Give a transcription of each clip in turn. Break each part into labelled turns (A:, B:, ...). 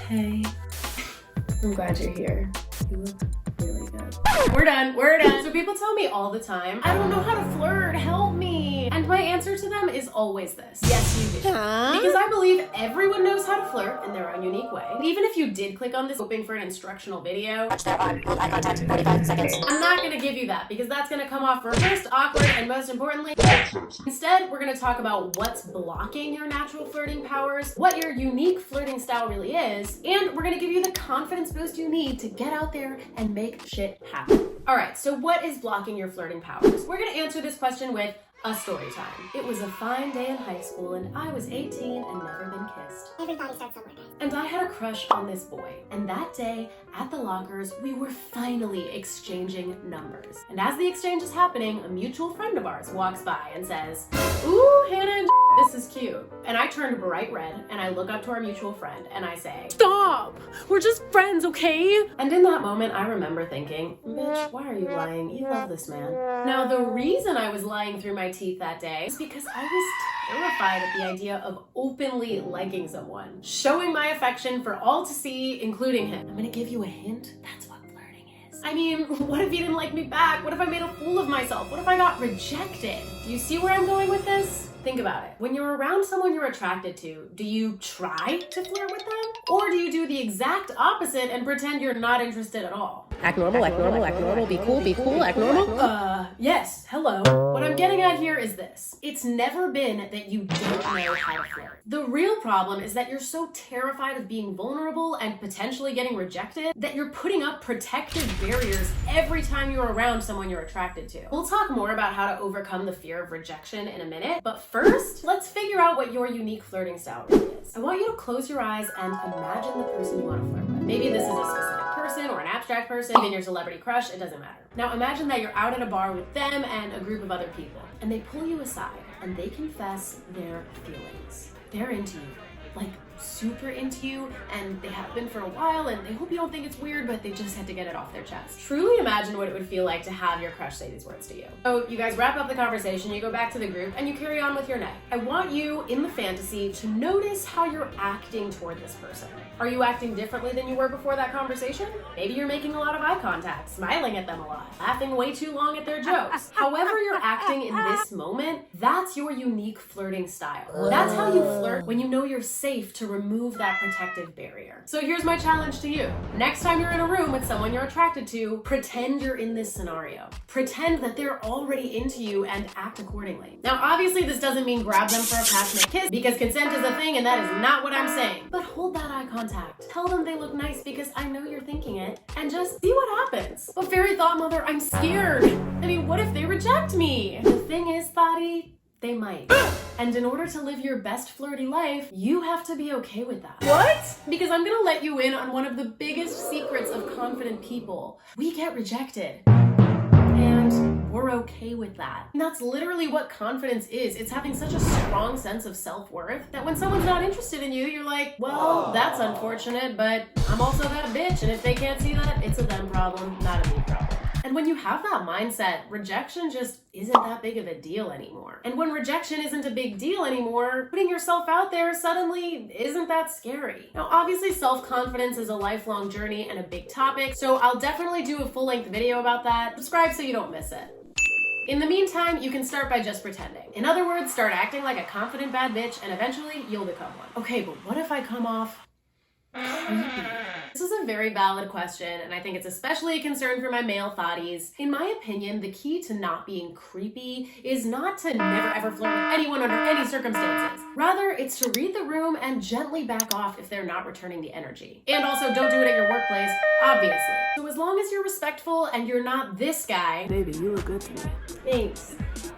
A: Hey, I'm glad you're here. You look really good. We're done. So people tell me all the time, I don't know how to flirt, help me. And my answer to them is always this: yes, you do. Because I believe everyone knows how to flirt in their own unique way. And even if you did click on this hoping for an instructional video, watch that on eye contact, 45 seconds. I'm not gonna give you that because that's gonna come off first awkward and most importantly, instead, we're gonna talk about what's blocking your natural flirting powers, what your unique flirting style really is, and we're gonna give you the confidence boost you need to get out there and make shit happen. All right, so what is blocking your flirting powers? We're gonna answer this question with a story time. It was a fine day in high school and I was 18 and never been kissed.
B: Everybody starts somewhere, guys.
A: And I had a crush on this boy. And that day, at the lockers, we were finally exchanging numbers. And as the exchange is happening, a mutual friend of ours walks by and says, "Ooh, Hannah and this is cute." And I turned bright red and I look up to our mutual friend and I say, "Stop! We're just friends, okay?" And in that moment, I remember thinking, bitch, why are you lying? You love this man. Now, the reason I was lying through my teeth that day is because I was terrified at the idea of openly liking someone, showing my affection for all to see, including him. I'm gonna give you a hint. That's what flirting is. I mean, what if he didn't like me back? What if I made a fool of myself? What if I got rejected? Do you see where I'm going with this? Think about it. When you're around someone you're attracted to, do you try to flirt with them? Or do you do the exact opposite and pretend you're not interested at all?
C: Act normal, be cool, act normal.
A: Yes, hello. What I'm getting at here is this. It's never been that you don't know how to flirt. The real problem is that you're so terrified of being vulnerable and potentially getting rejected that you're putting up protective barriers every time you're around someone you're attracted to. We'll talk more about how to overcome the fear of rejection in a minute, but first, let's figure out what your unique flirting style really is. I want you to close your eyes and imagine the person you want to flirt with. Maybe this is a specific person or an abstract person, even your celebrity crush, it doesn't matter. Now imagine that you're out at a bar with them and a group of other people, and they pull you aside and they confess their feelings. They're into you, like super into you, and they have been for a while, and they hope you don't think it's weird, but they just had to get it off their chest. Truly imagine what it would feel like to have your crush say these words to you. So you guys wrap up the conversation, you go back to the group, and you carry on with your night. I want you, in the fantasy, to notice how you're acting toward this person. Are you acting differently than you were before that conversation? Maybe you're making a lot of eye contact, smiling at them a lot, laughing way too long at their jokes. However you're acting in this moment, that's your unique flirting style. That's how you flirt when you know you're safe to remove that protective barrier. So here's my challenge to you. Next time you're in a room with someone you're attracted to, pretend you're in this scenario. Pretend that they're already into you and act accordingly. Now, obviously this doesn't mean grab them for a passionate kiss because consent is a thing and that is not what I'm saying. But hold that eye contact. Tell them they look nice because I know you're thinking it, and just see what happens. But fairy thought mother, I'm scared. I mean, what if they reject me? The thing is, thoughty, they might. And in order to live your best flirty life, you have to be okay with that. What? Because I'm gonna let you in on one of the biggest secrets of confident people. We get rejected. And we're okay with that. And that's literally what confidence is. It's having such a strong sense of self-worth that when someone's not interested in you, you're like, well, that's unfortunate, but I'm also that bitch. And if they can't see that, it's a them problem, not a me problem. And when you have that mindset, rejection just isn't that big of a deal anymore. And when rejection isn't a big deal anymore, putting yourself out there suddenly isn't that scary. Now, obviously, self-confidence is a lifelong journey and a big topic, so I'll definitely do a full-length video about that. Subscribe so you don't miss it. In the meantime, you can start by just pretending. In other words, start acting like a confident bad bitch, and eventually you'll become one. Okay, but what if I come off creepy? This is a very valid question, and I think it's especially a concern for my male thotties. In my opinion, the key to not being creepy is not to never ever flirt with anyone under any circumstances. Rather, it's to read the room and gently back off if they're not returning the energy. And also, don't do it at your workplace, obviously. So as long as you're respectful and you're not this guy.
D: Baby, you look good to me.
A: Thanks.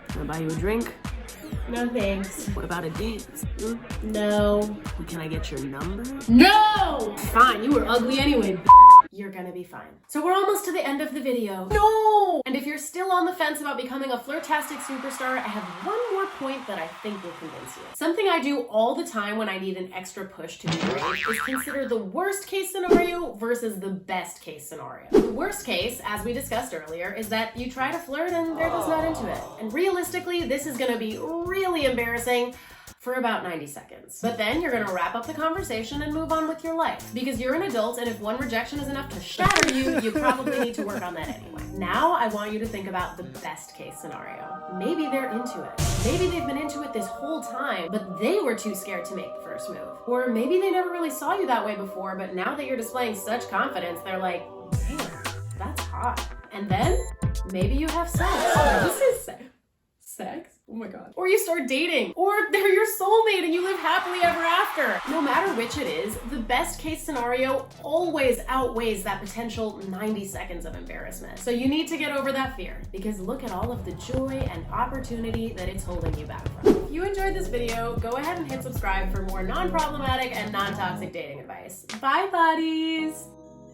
D: Can I buy you a drink?
A: No thanks.
D: What about a dance?
A: No.
D: Well, can I get your number?
A: No! Fine, you were ugly anyway. You're gonna be fine. So we're almost to the end of the video. No! And if you're still on the fence about becoming a flirtastic superstar, I have one more point that I think will convince you. Something I do all the time when I need an extra push to be brave is consider the worst case scenario versus the best case scenario. The worst case, as we discussed earlier, is that you try to flirt and they're just not into it. And realistically, this is gonna be really embarrassing for about 90 seconds. But then you're gonna wrap up the conversation and move on with your life. Because you're an adult, and if one rejection is enough to shatter you, you probably need to work on that anyway. Now I want you to think about the best case scenario. Maybe they're into it. Maybe they've been into it this whole time, but they were too scared to make the first move. Or maybe they never really saw you that way before, but now that you're displaying such confidence, they're like, damn, that's hot. And then maybe you have sex. This is sex? Oh my god. Or you start dating. Or they're your soulmate and you live happily ever after. No matter which it is, the best case scenario always outweighs that potential 90 seconds of embarrassment. So you need to get over that fear, because look at all of the joy and opportunity that it's holding you back from. If you enjoyed this video, go ahead and hit subscribe for more non-problematic and non-toxic dating advice. Bye, buddies!